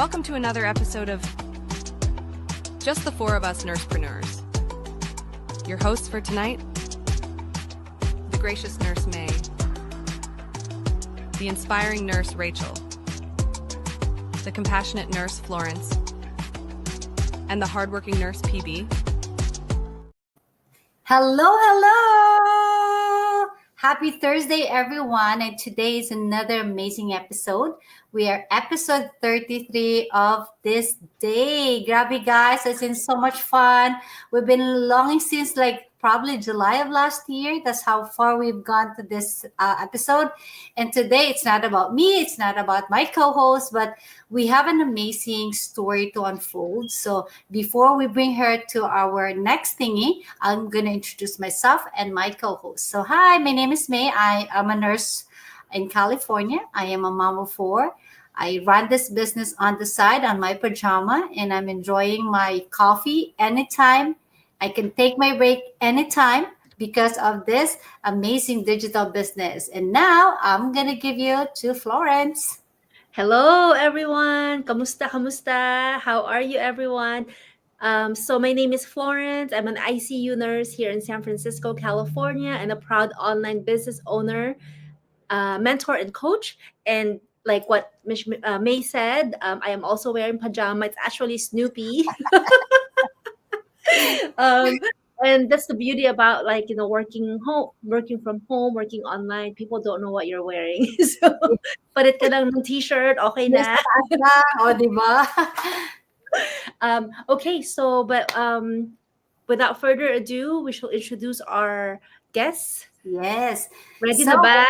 Welcome to another episode of Just the Four of Us Nursepreneurs. Your hosts for tonight, the gracious nurse May, the inspiring nurse Rachel, the compassionate nurse Florence, and the hardworking nurse PB. Hello! Happy Thursday, everyone. And today is another amazing episode. We are episode 33 of this day. Grabe, guys. It's been so much fun. We've been longing since probably July of last year. That's how far we've gone to this episode. And today it's not about me. It's not about my co-host, but we have an amazing story to unfold. So before we bring her to our next thingy, I'm going to introduce myself and my co-host. So hi, my name is May. I am a nurse in California. I am a mom of four. I run this business on the side on my pajama, and I'm enjoying my coffee anytime. I can take my break anytime because of this amazing digital business. And now I'm going to give you to Florence. Hello, everyone. Kamusta? How are you, everyone? So my name is Florence. I'm an ICU nurse here in San Francisco, California, and a proud online business owner, mentor, and coach. And like what May said, I am also wearing pajama. It's actually Snoopy. And that's the beauty about working from home, working online. People don't know what you're wearing. So palit ka lang ng t-shirt, okay na. O, diba? Okay, so without further ado, we shall introduce our guests. Yes. Ready na ba?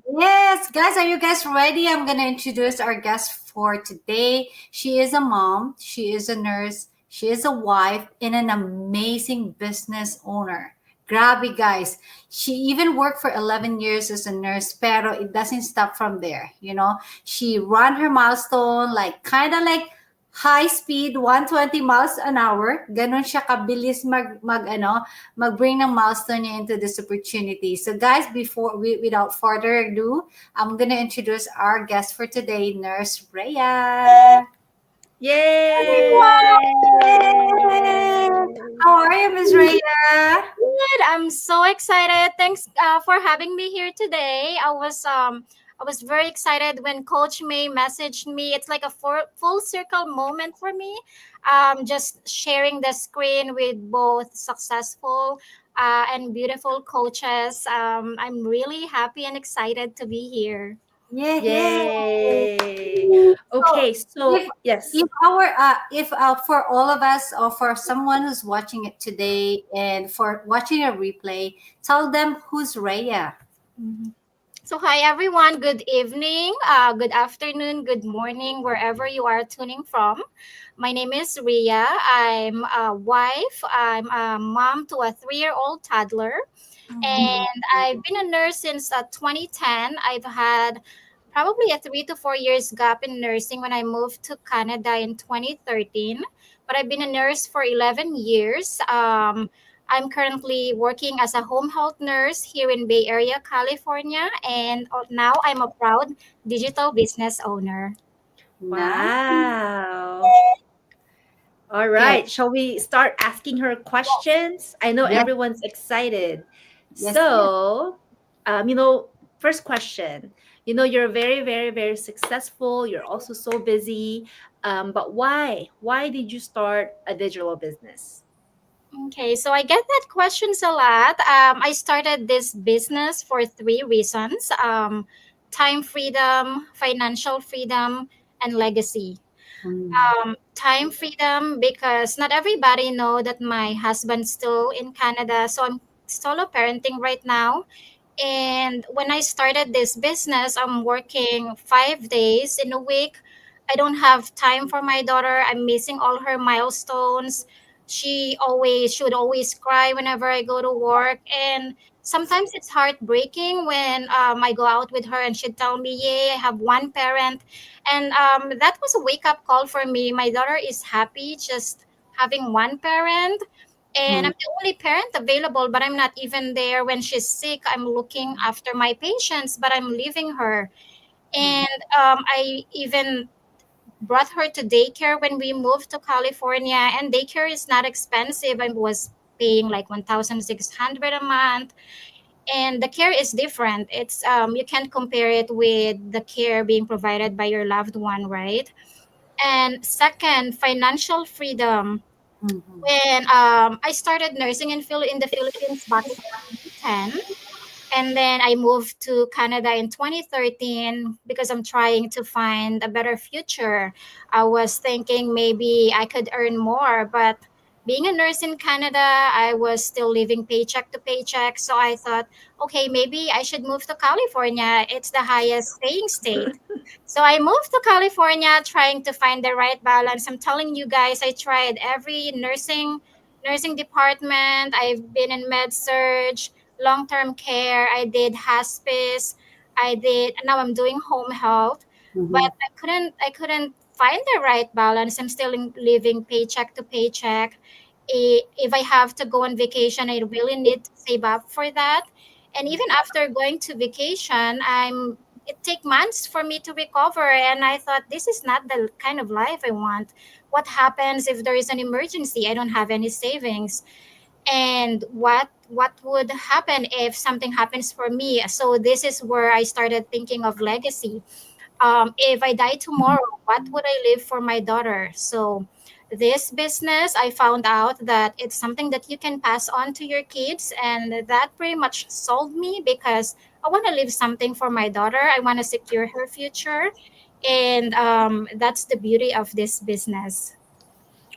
Yes, guys, are you guys ready? I'm going to introduce our guest for today. She is a mom. She is a nurse. She is a wife and an amazing business owner. Grabe, guys. She even worked for 11 years as a nurse, pero it doesn't stop from there. You know, she ran her milestone kind of like high speed, 120 miles an hour. Ganon siya kabilis mag-bring ng milestone niya into this opportunity. So guys, without further ado, I'm going to introduce our guest for today, Nurse Rhea. Yay! How are you, Ms. Rhea? Good. I'm so excited. Thanks for having me here today. I was very excited when Coach May messaged me. It's like a full circle moment for me. Just sharing the screen with both successful and beautiful coaches. I'm really happy and excited to be here. Yay! Okay, so yes. If for all of us or for someone who's watching it today and for watching a replay, tell them who's Rhea. So hi everyone, good evening, good afternoon, good morning, wherever you are tuning from. My name is Rhea. I'm a wife. I'm a mom to a 3-year-old toddler. And I've been a nurse since 2010. I've had probably a 3 to 4 years gap in nursing when I moved to Canada in 2013. But I've been a nurse for 11 years. I'm currently working as a home health nurse here in Bay Area, California. And now I'm a proud digital business owner. Wow. All right. Yeah. Shall we start asking her questions? I know everyone's excited. Yes. So, first question. You're very, very, very successful. You're also so busy. But why? Why did you start a digital business? Okay, so I get that questions a lot. I started this business for 3 reasons: time freedom, financial freedom, and legacy. Time freedom because not everybody know that my husband's still in Canada, so I'm solo parenting right now. And when I started this business, I'm working 5 days in a week. I don't have time for my daughter. I'm missing all her milestones. She should always cry whenever I go to work. And sometimes it's heartbreaking when I go out with her and she'd tell me, yay, I have one parent. And that was a wake-up call for me. My daughter is happy just having one parent. And I'm the only parent available, but I'm not even there when she's sick. I'm looking after my patients, but I'm leaving her. And I even brought her to daycare when we moved to California, and daycare is not expensive. I was paying like 1,600 a month, and the care is different. It's you can't compare it with the care being provided by your loved one, right? And second, financial freedom. Mhm. When I started nursing in the Philippines back in 2010, and then I moved to Canada in 2013 because I'm trying to find a better future. I was thinking maybe I could earn more, but being a nurse in Canada, I was still living paycheck to paycheck. So I thought, okay, maybe I should move to California. It's the highest paying state. So I moved to California trying to find the right balance. I'm telling you guys, I tried every nursing department. I've been in med surge, long-term care, I did hospice, I did, now I'm doing home health, but Mhm. I couldn't find the right balance. I'm still living paycheck to paycheck. If I have to go on vacation, I really need to save up for that. And even after going to vacation, it take months for me to recover, and I thought this is not the kind of life I want. What happens if there is an emergency? I don't have any savings, and what would happen if something happens for me? So this is where I started thinking of legacy. If I die tomorrow, what would I leave for my daughter? So this business, I found out that it's something that you can pass on to your kids, and that pretty much sold me because I want to leave something for my daughter. I want to secure her future, and that's the beauty of this business.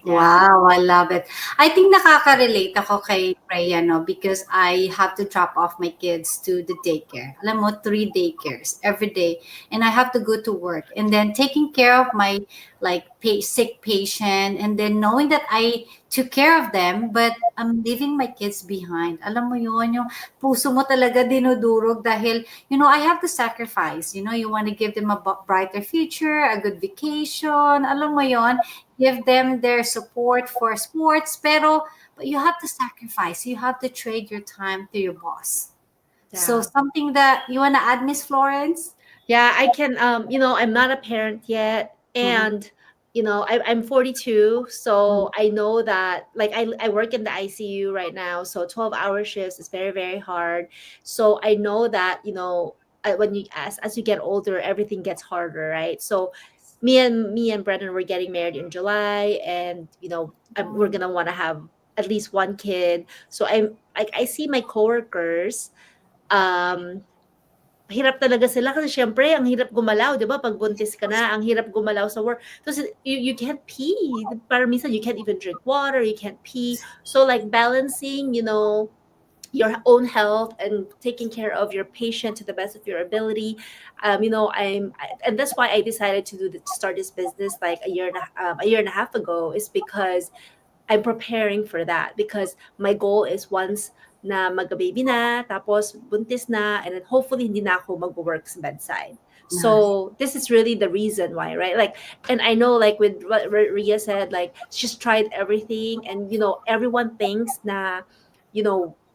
Yeah. Wow, I love it. I think nakaka-relate ako kay Freya, no? Because I have to drop off my kids to the daycare. Alam mo, 3 daycares every day. And I have to go to work. And then taking care of my sick patient. And then knowing that I took care of them, but I'm leaving my kids behind. Alam mo yun, yung puso mo talaga dinudurog dahil, I have to sacrifice. You want to give them a brighter future, a good vacation. Alam mo yun, give them their support for sports, but you have to sacrifice. You have to trade your time to your boss. So Yeah. something that you wanna add, Miss Florence? Yeah, I can I'm not a parent yet, Mhm. and I'm 42, so I know that, like, I work in the ICU right now, so 12-hour shifts is very, very hard. So I know that, when you as you get older, everything gets harder, right? So me and Brendan were getting married in July, and we're gonna want to have at least one kid. So I see my coworkers, um hirap talaga sila kasi siyempre ang hirap gumalaw, 'di ba? Pag buntis ka na, ang hirap gumalaw sa work. Kasi you can't pee. Parang minsan you can't even drink water, you can't pee. So like balancing, your own health and taking care of your patient to the best of your ability. And that's why I decided to start this business like a year and a half ago, is because I'm preparing for that, because my goal is once na magka-baby na, tapos buntis na, and then hopefully hindi na ako mag-work sa bedside. Yes. So this is really the reason why, right? Like, and I know, like with what Ria said, like she's tried everything, and everyone thinks na,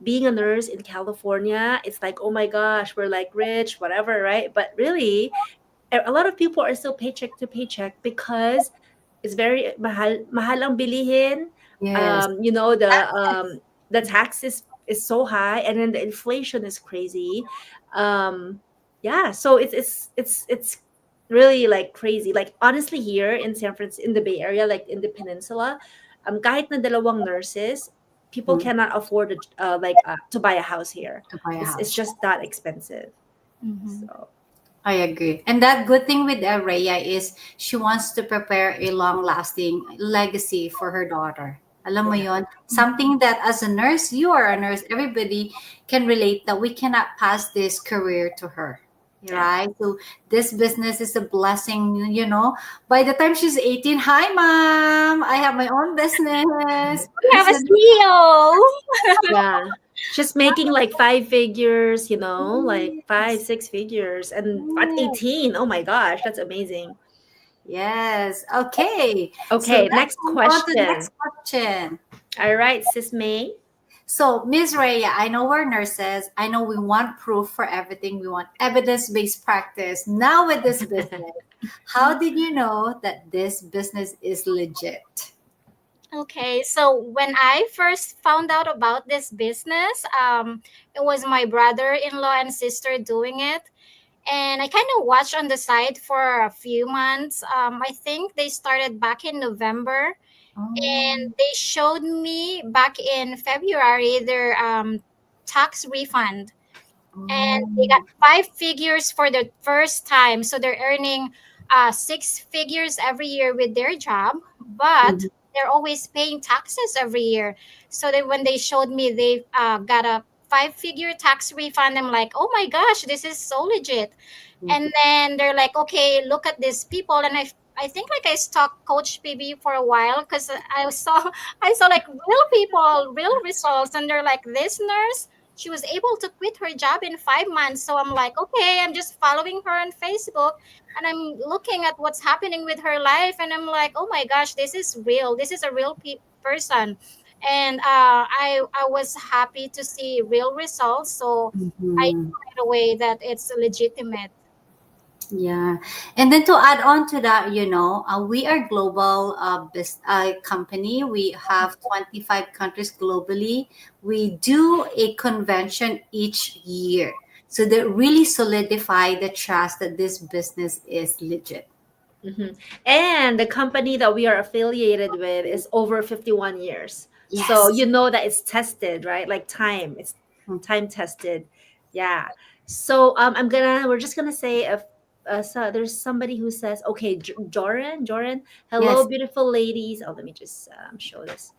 being a nurse in California, it's like, oh my gosh, we're like rich, whatever, right? But really, a lot of people are still paycheck to paycheck because it's very mahal ang bilihin. Yes. The tax is so high, and then the inflation is crazy. Yeah, so it's really like crazy. Like honestly, here in San Francisco, in the Bay Area, like in the peninsula, kahit na dalawang nurses, people Mhm. cannot afford to buy a house here. To buy a It's house. just that expensive. Mhm. So I agree. And that good thing with Araya is she wants to prepare a long-lasting legacy for her daughter. Alam mo yeah. yon, something that as a nurse, you are a nurse, everybody can relate that we cannot pass this career to her. Yeah. Right? So this business is a blessing. By the time she's 18, hi mom, I have my own business. We have It's a a CEO. Yeah. Just making like five figures, like five, 6 figures. And at 18, oh my gosh, that's amazing. Yes. Okay. So Okay, let's next move on to the question. next question. All right, Sis May. So, Ms. Rhea, I know we're nurses. I know we want proof for everything. We want evidence based practice. Now, with this business, How did you know that this business is legit? Okay, so when I first found out about this business, it was my brother-in-law and sister doing it, and I kind of watched on the side for a few months. I think they started back in November, Oh, and they showed me back in February their tax refund, and they got oh. 5 figures for the first time. So they're earning 6 figures every year with their job, but Mhm. they're always paying taxes every year. So they, when they showed me they got a 5 figure tax refund, I'm like, oh my gosh, this is so legit. And then they're like, okay, look at these people. And I think like I stalked Coach PB for a while because I saw like real people, real results, and they're like, this nurse, she was able to quit her job in 5 months. So I'm like, okay, I'm just following her on Facebook, and I'm looking at what's happening with her life, and I'm like, oh my gosh, this is real. This is a real person, and I was happy to see real results. So I Mhm. knew right away that it's legitimate. Yeah. And then to add on to that, we are global company. We have 25 countries globally. We do a convention each year. So that really solidify the trust that this business is legit. Mhm. And the company that we are affiliated with is over 51 years. So Yes. you know that it's tested, right? Like time, it's time tested. Yeah. So we're just gonna say if so there's somebody who says, okay, Joran, hello, Yes. beautiful ladies. Oh, let me just show this.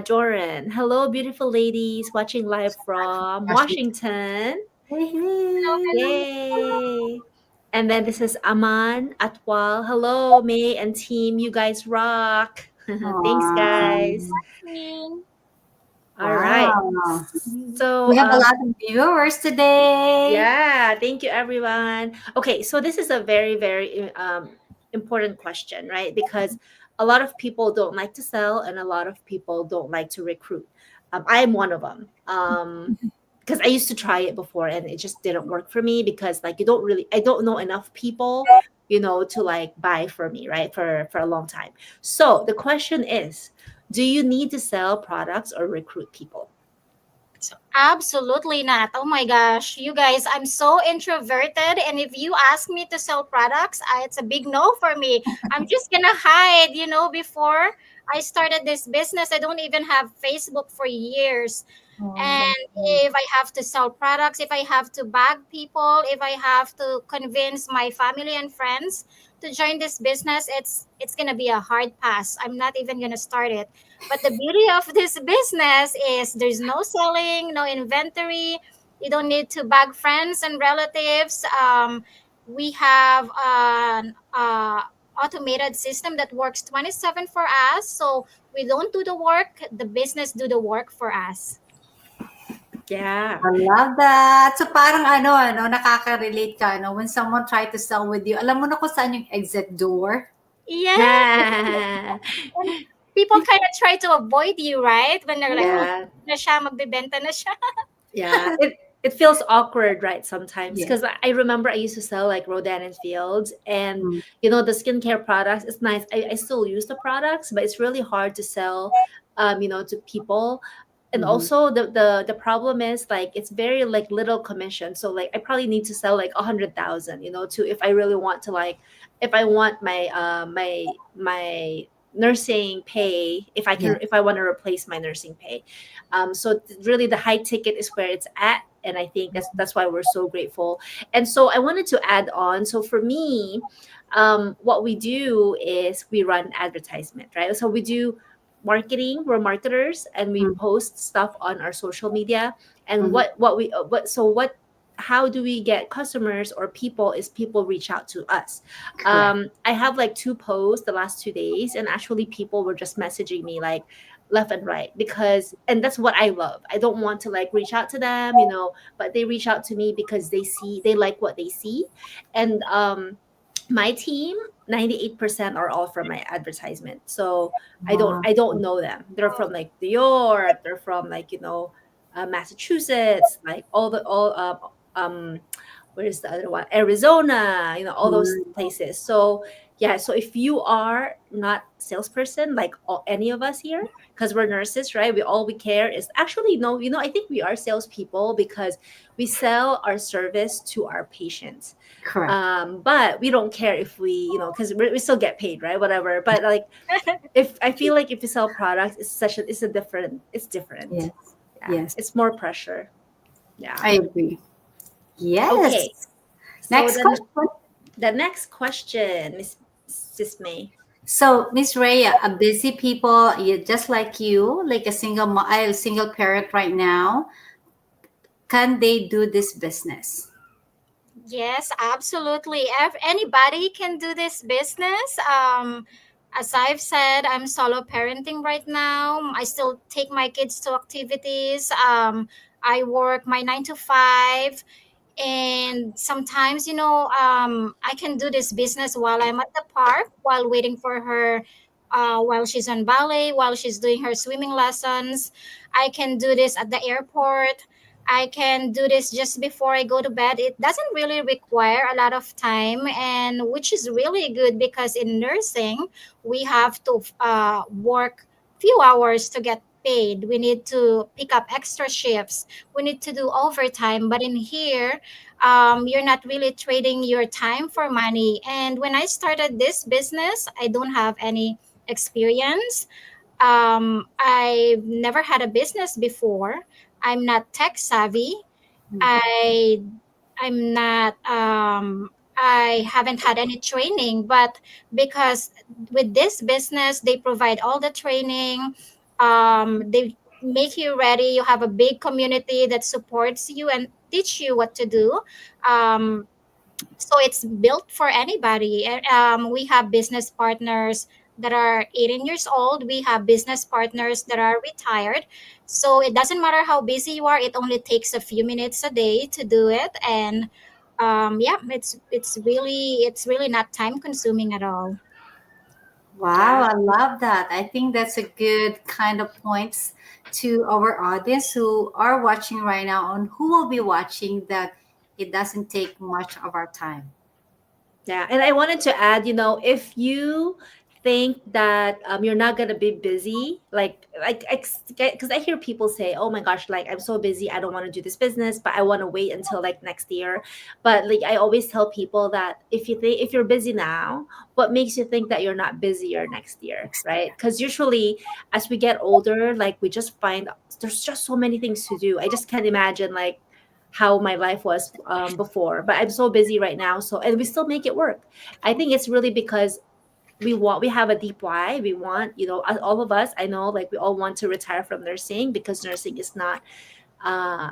Joran, hello, beautiful ladies, watching live from Washington. Washington. Hey, Hello, hey. Yay! And then this is Aman Atwal. Hello, May and team. You guys rock. Thanks, guys. Wow. hello. All right. Wow. So, We have a lot of viewers today. yeah, thank you, everyone. Okay, so this is a very, very important question, right? Because a lot of people don't like to sell, and a lot of people don't like to recruit. I'm one of them. Because I used to try it before, and it just didn't work for me because, like, I don't know enough people, to like buy for me, right? For a long time. So the question is, do you need to sell products or recruit people? Absolutely not. Oh my gosh, you guys, I'm so introverted. And if you ask me to sell products, it's a big no for me. I'm just going to hide. Before I started this business, I don't even have Facebook for years. Oh, And if I have to sell products, if I have to bag people, if I have to convince my family and friends to join this business, it's gonna be a hard pass. I'm not even gonna start it. But the beauty of this business is there's no selling, no inventory. You don't need to bag friends and relatives. We have an automated system that works 27 for us. So we don't do the work, the business do the work for us. Yeah. I love that. So parang nakaka-relate ka, when someone tried to sell with you, alam mo na kung saan yung exit door? Yes. And people kind of try to avoid you, right? When they're like, oh, Yeah. na siya, magbebenta na siya. Yeah, it feels awkward, right? Sometimes Yes. because I remember I used to sell like Rodan and Fields, and Mm. the skincare products. It's nice. I still use the products, but it's really hard to sell, to people. And Mhm. also the problem is like it's very like little commission. So like I probably need to sell like 100,000, to if I really want to like if I want my nursing pay, Yeah. if I want to replace my nursing pay. So really the high ticket is where it's at, and I think that's why we're so grateful. And so I wanted to add on, so for me, what we do is we run advertisement, right? So we do marketing, we're marketers, and we Mm. post stuff on our social media. And Mhm. what how do we get customers or people is people reach out to us. Correct. I have like two posts the last 2 days, and actually people were just messaging me like left and right, because and that's what I love. I don't want to like reach out to them, but they reach out to me because they like what they see. And my team, 98% are all from my advertisement. So Wow. I don't know them. They're from like New York, they're from like Massachusetts, like where's the other one? Arizona, all those Mm, places. So yeah, so if you are not salesperson like any of us here, because we're nurses, right? All we care is actually no, I think we are salespeople because we sell our service to our patients. correct. But we don't care if we, because we still get paid, right? Whatever. But like, if I feel like if you sell products, it's different. Yes. Yeah, Yes. it's more pressure. Yeah. I agree. Yes. Okay. So Next then question. the next question, Miss Sis May. So, Miss Rhea, a busy people, just like you, like a single parent right now, can they do this business? Yes, absolutely. Anybody can do this business. As I've said, I'm solo parenting right now. I still take my kids to activities. I work my 9 to 5, and sometimes, I can do this business while I'm at the park, while waiting for her, while she's on ballet, while she's doing her swimming lessons. I can do this at the airport. I can do this just before I go to bed. It doesn't really require a lot of time, and which is really good because in nursing, we have to work few hours to get paid. We need to pick up extra shifts. We need to do overtime. But in here, you're not really trading your time for money. And when I started this business, I don't have any experience. I've never had a business before. I'm not tech savvy. Mm, I I'm not I haven't had any training, but because with this business they provide all the training. They make you ready. You have a big community that supports you and teach you what to do. Um, so it's built for anybody. We have business partners that are 18 years old. We have business partners that are retired. So it doesn't matter how busy you are. It only takes a few minutes a day to do it, and yeah, it's really not time consuming at all. wow, Yeah. I love that. I think that's a good kind of points to our audience who are watching right now and who will be watching that it doesn't take much of our time. Yeah, and I wanted to add, if you think that you're not gonna be busy, like because I hear people say, "Oh my gosh, like I'm so busy, I don't want to do this business, but I want to wait until like next year." But like I always tell people that if you're busy now, what makes you think that you're not busier next year, right? Because usually as we get older, like we just find there's just so many things to do. I just can't imagine like how my life was before, but I'm so busy right now, so and we still make it work. I think it's really because we have a deep why. We want, all of us, I know, like we all want to retire from nursing because nursing is not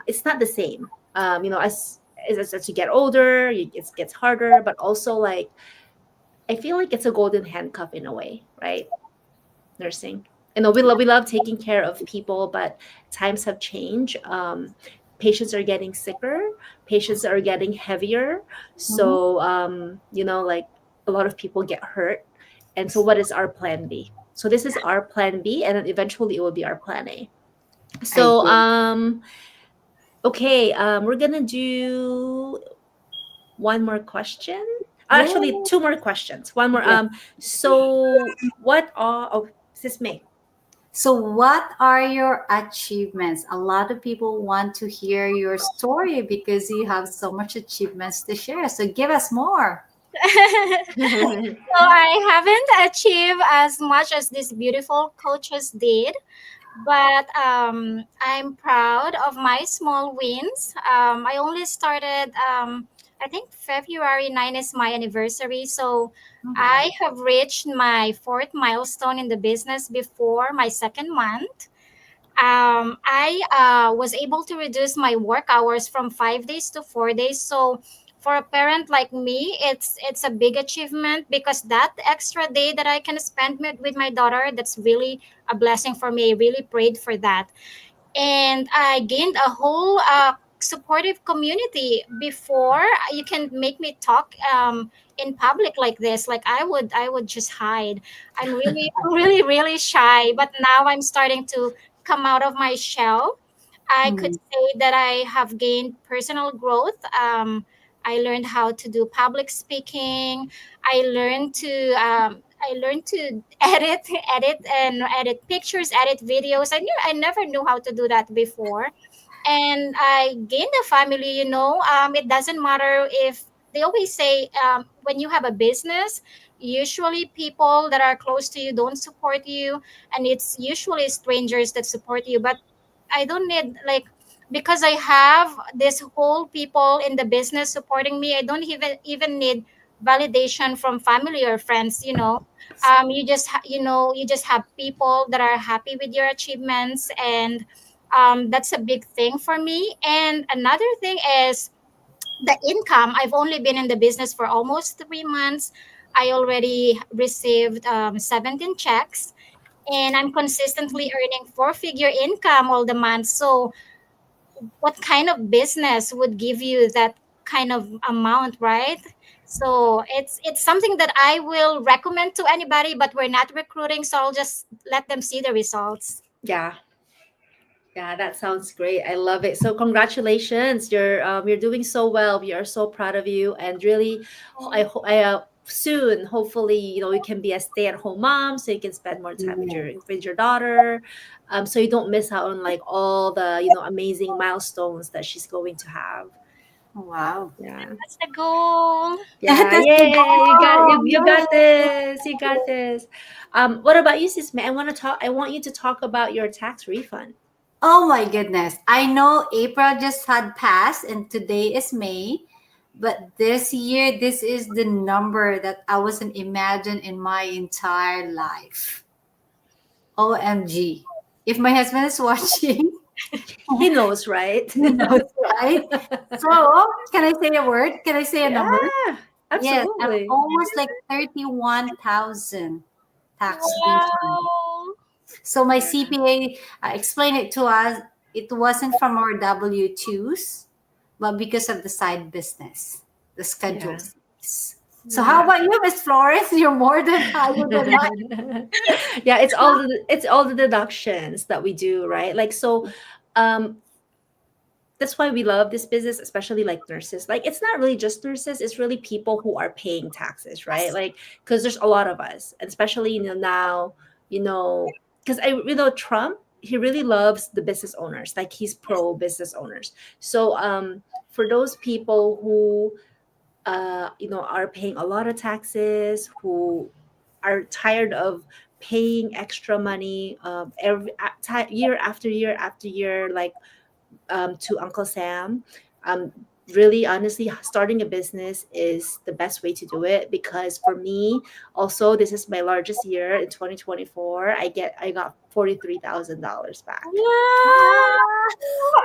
it's not the same. As you get older, it gets harder, but also like I feel like it's a golden handcuff in a way, right? Nursing. We love taking care of people, but times have changed. Patients are getting sicker, patients are getting heavier. Mhm. So like a lot of people get hurt. And so what is our plan B? So this is our plan B, and then eventually it will be our plan A. I So agree. okay, we're gonna do one more question. Actually, Yeah. two more questions. One more. Yes. So what are Sis May? So, what are your achievements? A lot of people want to hear your story because you have so much achievements to share. So, give us more. So I haven't achieved as much as these beautiful coaches did, but I'm proud of my small wins. I only started, I think February 9 is my anniversary. So Mhm. I have reached my fourth milestone in the business before my second month. I was able to reduce my work hours from 5 days to 4 days. So for a parent like me, it's a big achievement because that extra day that I can spend with my daughter, that's really a blessing for me. I really prayed for that, and I gained a whole supportive community. Before, you can make me talk in public like this, like I would just hide. I'm really really really shy, but now I'm starting to come out of my shell. I could Mhm. say that I have gained personal growth. I learned how to do public speaking. I learned to edit pictures, edit videos. I never knew how to do that before, and I gained a family. It doesn't matter if they always say, when you have a business, usually people that are close to you don't support you, and it's usually strangers that support you. But I don't need, like, because I have this whole people in the business supporting me. I don't even need validation from family or friends. You just have people that are happy with your achievements, and that's a big thing for me. And another thing is the income. I've only been in the business for almost 3 months. I already received 17 checks, and I'm consistently earning four-figure income all the months. So what kind of business would give you that kind of amount, right? So it's something that I will recommend to anybody, but we're not recruiting, so I'll just let them see the results. Yeah. Yeah, that sounds great. I love it. So congratulations. You're doing so well. We are so proud of you, and really I soon, hopefully, you can be a stay-at-home mom, so you can spend more time with your daughter, so you don't miss out on like all the, amazing milestones that she's going to have. Wow. Yeah. That's the goal. Yeah, That's the yay! You got goal. this. You got this. What about you, sis May? I want you to talk about your tax refund. Oh my goodness. I know April just had passed and today is May, but this year, this is the number that I wasn't imagined in my entire life. OMG. If my husband is watching, He knows, right? he knows, right? So, can I say a word? Can I say a Yeah, number? Yes, I'm absolutely. almost like 31,000 tax refund. Wow. So my CPA explained it to us. It wasn't from our W-2s, but because of the side business, the schedule Yeah. Cs. So how Yeah. about you, Miss Florence? You're more than higher than mine. Yeah, it's all the deductions that we do, right? Like, so um that's why we love this business, especially like nurses. Like, it's not really just nurses, it's really people who are paying taxes, right? Like, because there's a lot of us, and especially, now, because Trump, he really loves the business owners. Like, he's pro business owners. So for those people who are paying a lot of taxes, who are tired of paying extra money, year after year after year, like, to Uncle Sam. Um, Really, honestly, starting a business is the best way to do it, because for me, also, this is my largest year in 2024. I got $43,000 back. Wow.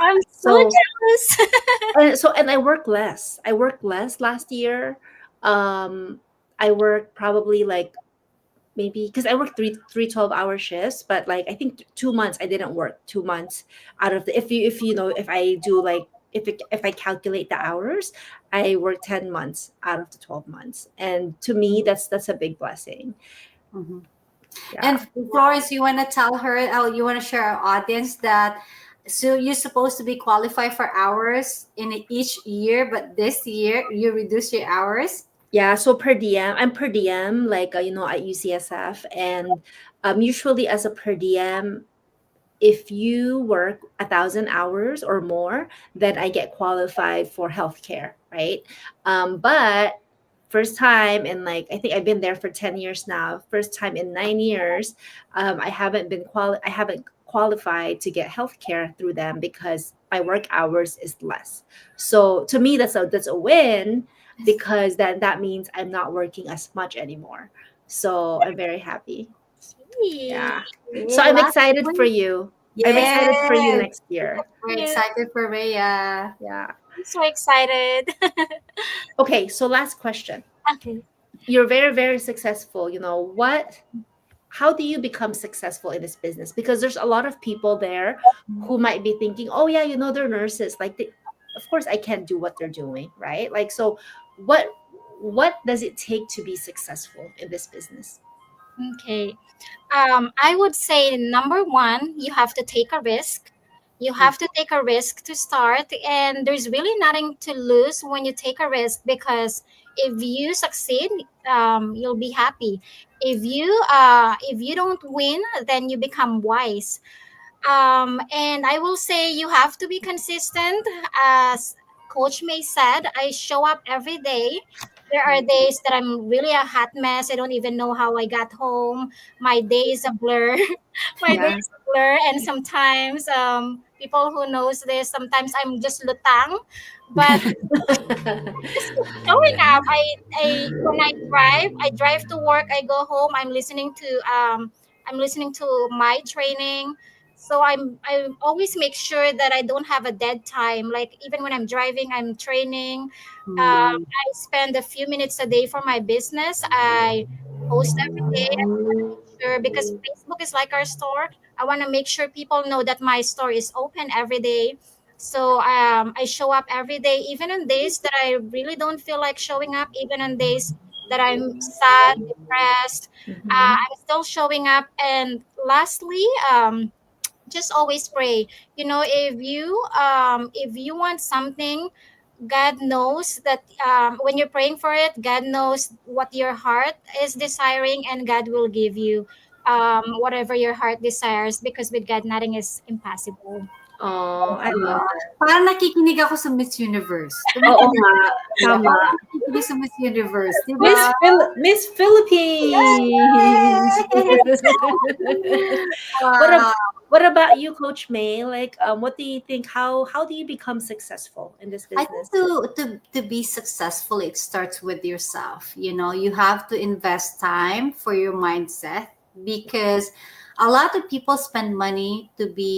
I'm so So jealous. and I work less. I worked less last year. Um, I worked probably like, maybe, because I worked three 12-hour shifts, but like, I think 2 months I didn't work. 2 months out of the, if I do like, if I calculate the hours, I work 10 months out of the 12 months, and to me, that's a big blessing. Mhm. Yeah. And Florence, you want to tell her, you want to share our audience that so you're supposed to be qualified for hours in each year, but this year you reduce your hours. Yeah, so I'm per diem, like, at UCSF, and usually as a per diem, if you work 1,000 hours or more, then I get qualified for healthcare, right? But first time in, like, I think I've been there for 10 years now. First time in 9 years, I haven't qualified to get healthcare through them because my work hours is less. So to me, that's a win, because that means I'm not working as much anymore. So I'm very happy. Yay. Yeah. So Yeah, I'm last excited for week. you. I'm excited for you Yes, next year. we're Yeah, excited for Rhea. Yeah. I'm so excited. Okay, so last question. Okay. You're very, very successful. How do you become successful in this business? Because there's a lot of people there who might be thinking, oh yeah, they're nurses. Like, of course I can't do what they're doing, right? Like, so what does it take to be successful in this business? Okay. I would say number one, you have to take a risk. You have to take a risk to start, and there's really nothing to lose when you take a risk, because if you succeed, you'll be happy. If you don't win, then you become wise. And I will say you have to be consistent. As Coach May said, I show up every day. There are days that I'm really a hot mess. I don't even know how I got home. My day is a blur. My day Yeah. is a blur. And sometimes, people who knows this, sometimes I'm just lutang. But just keep showing up. I when I drive to work, I go home, I'm listening to my training. So I always make sure that I don't have a dead time. Like even when I'm driving, I'm training. Mm. I spend a few minutes a day for my business. I post every day. I want to make sure, because Facebook is like our store. I want to make sure people know that my store is open every day. So I show up every day, even on days that I really don't feel like showing up, even on days that I'm sad, depressed. Mhm. I'm still showing up. And lastly, just always pray. If you want something, God knows that, when you're praying for it, God knows what your heart is desiring, and God will give you whatever your heart desires, because with God, nothing is impossible. Oh, I love that. Parang nakikinig ako sa Miss Universe. Oo Tumikinig nga, ako. tama. Parang nakikinig sa Miss Universe, di ba? Miss Philippines. what Wow. what about you, Coach May? Like, what do you think? How do you become successful in this I think business? to be successful, it starts with yourself. You have to invest time for your mindset, because a lot of people spend money to be,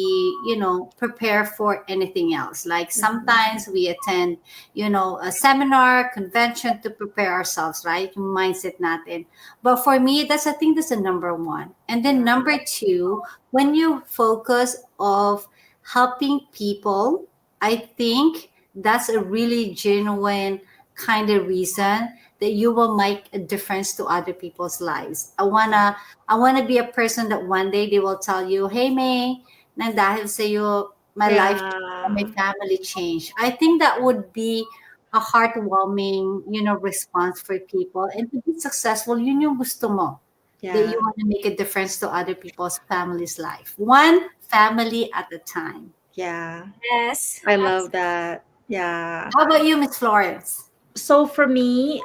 prepare for anything else. Like Mhm. sometimes we attend, a seminar, convention to prepare ourselves, right? Yung mindset natin. But for me, I think that's the number one. And then Yeah. number two, when you focus of helping people, I think that's a really genuine kind of reason that you will make a difference to other people's lives. I wanna be a person that one day they will tell you, "Hey May, nang dahil sa iyo, my life and my Yeah. family changed." I think that would be a heartwarming, response for people. And to be successful, yun yung gusto mo. That you Yeah. want to make a difference to other people's family's life. One family at a time. Yeah. Yes. I love that. Yeah. How about you, Miss Florence? So for me,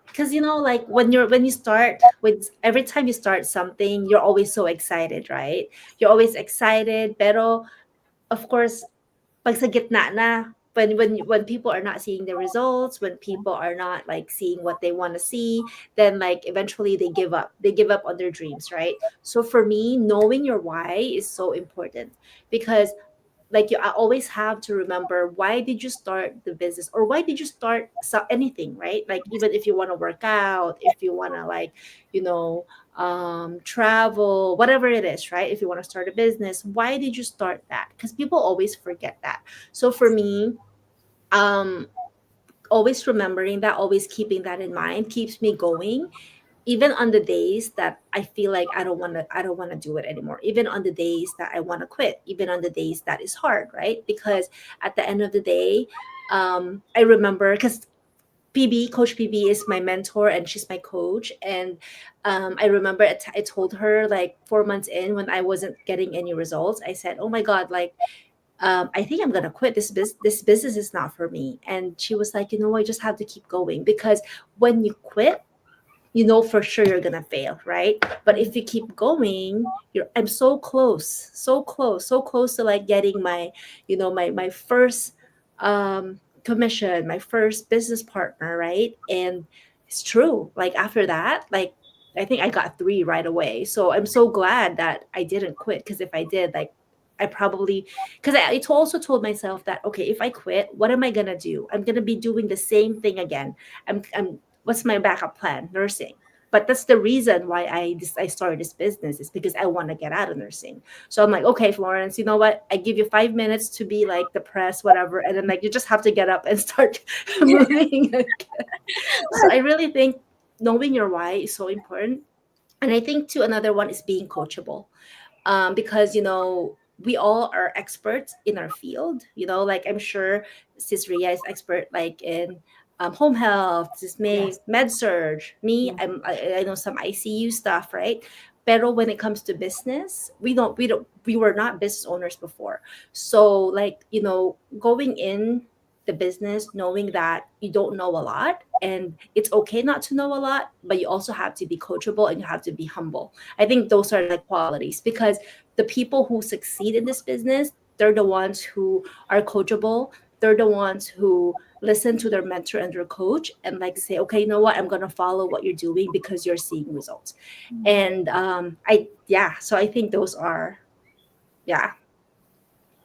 because like when you start with every time you start something, you're always so excited, right? You're always excited, pero of course, pag sa gitna na, when people are not seeing the results, when people are not like seeing what they want to see, then like eventually they give up. They give up on their dreams, right? So for me, knowing your why is so important, because like I always have to remember, why did you start the business, or why did you start anything, right? Like even if you want to work out, if you want to like you know travel, whatever it is, right? If you want to start a business, why did you start that? Because people always forget that. So for me, um always remembering that, always keeping that in mind keeps me going, even on the days that I feel like I don't want to do it anymore, even on the days that I want to quit, even on the days that is hard, right? Because at the end of the day, I remember, because Coach PB is my mentor and she's my coach. And I remember I told her like 4 months in, when I wasn't getting any results, I said, "Oh my God, like I think I'm gonna quit this business is not for me." And she was like, "I just have to keep going, because when you quit, you know for sure you're gonna fail, right? But if you keep going, I'm so close, so close, so close to like getting my my first commission, my first business partner, right? And it's true, like after that, like I think I got three right away. So I'm so glad that I didn't quit, because if I did, like I probably, because also told myself that, okay, if I quit, what am I gonna do? I'm gonna be doing the same thing again. I'm what's my backup plan? Nursing. But that's the reason why I started this business, is because I want to get out of nursing. So I'm like, okay, Florence, you know what? I give you 5 minutes to be like depressed, whatever, and then like you just have to get up and start moving again. So I really think knowing your why is so important. And I think too, another one is being coachable, because we all are experts in our field. Like I'm sure Sis Ria is expert like in home health, Sis May Yes. med surge, me Mm. I know some ICU stuff, right? Pero when it comes to business, we were not business owners before. So like, going in the business knowing that you don't know a lot, and it's okay not to know a lot, but you also have to be coachable and you have to be humble. I think those are like qualities, because the people who succeed in this business, they're the ones who are coachable. They're the ones who listen to their mentor and their coach and like say, okay, you know what, I'm gonna follow what you're doing because you're seeing results. And so I think those are, yeah.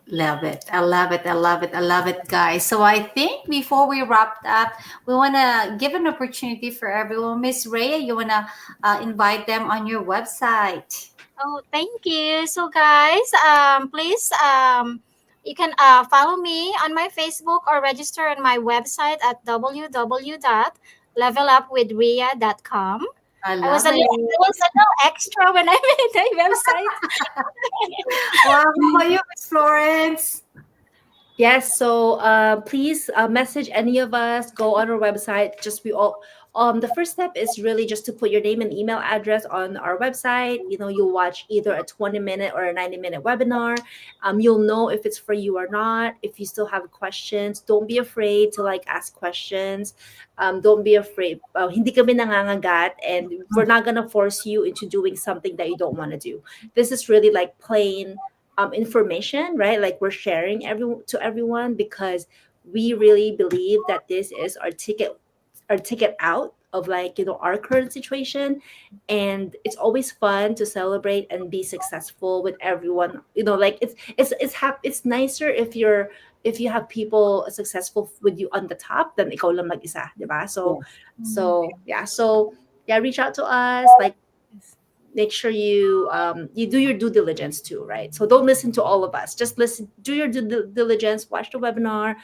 Love it. I love it. I love it. I love it, guys. So I think before we wrap up, we want to give an opportunity for everyone. Miss Rhea, you want to invite them on your website. Oh, thank you. So, guys, please, you can follow me on my Facebook or register on my website at www.levelupwithria.com. I I was love a little, it. I was a little extra when I made the website. Wow, how about you, Miss Florence? Yes, so please message any of us. Go on our website. Just we all. The first step is really just to put your name and email address on our website. You'll watch either a 20-minute or a 90-minute webinar. You'll know if it's for you or not. If you still have questions, don't be afraid to like ask questions. Don't be afraid. Hindi kami nangangagat, and we're not gonna force you into doing something that you don't want to do. This is really like plain information, right? Like we're sharing to everyone, because we really believe that this is our ticket out of like our current situation. And it's always fun to celebrate and be successful with everyone. Like it's nicer if you have people successful with you on the top than ikaw lang mag-isa, diba? So reach out to us. Like, make sure you do your due diligence too, right? So don't listen to all of us. Just do your due diligence, watch the webinar,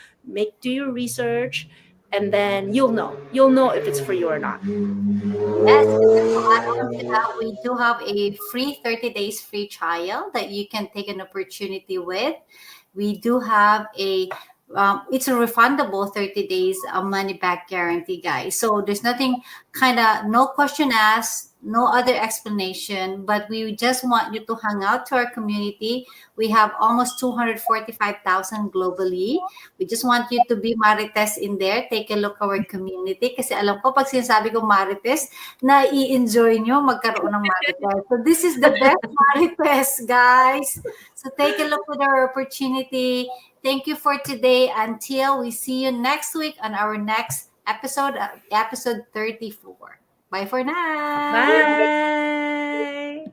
do your research, and then you'll know if it's for you or not. Yes, and then to add on to that, we do have a free 30 days free trial that you can take an opportunity with. We do have it's a refundable 30 days money back guarantee, guys. So there's nothing, no question asked, no other explanation, but we just want you to hang out to our community. We have almost 245,000 globally. We just want you to be Marites in there. Take a look our community. Kasi alam ko, pag sinasabi ko Marites, na-i-enjoy nyo magkaroon ng Marites. So this is the best Marites, guys. So take a look at our opportunity. Thank you for today. Until we see you next week on our next episode, episode 34. Bye for now. Bye.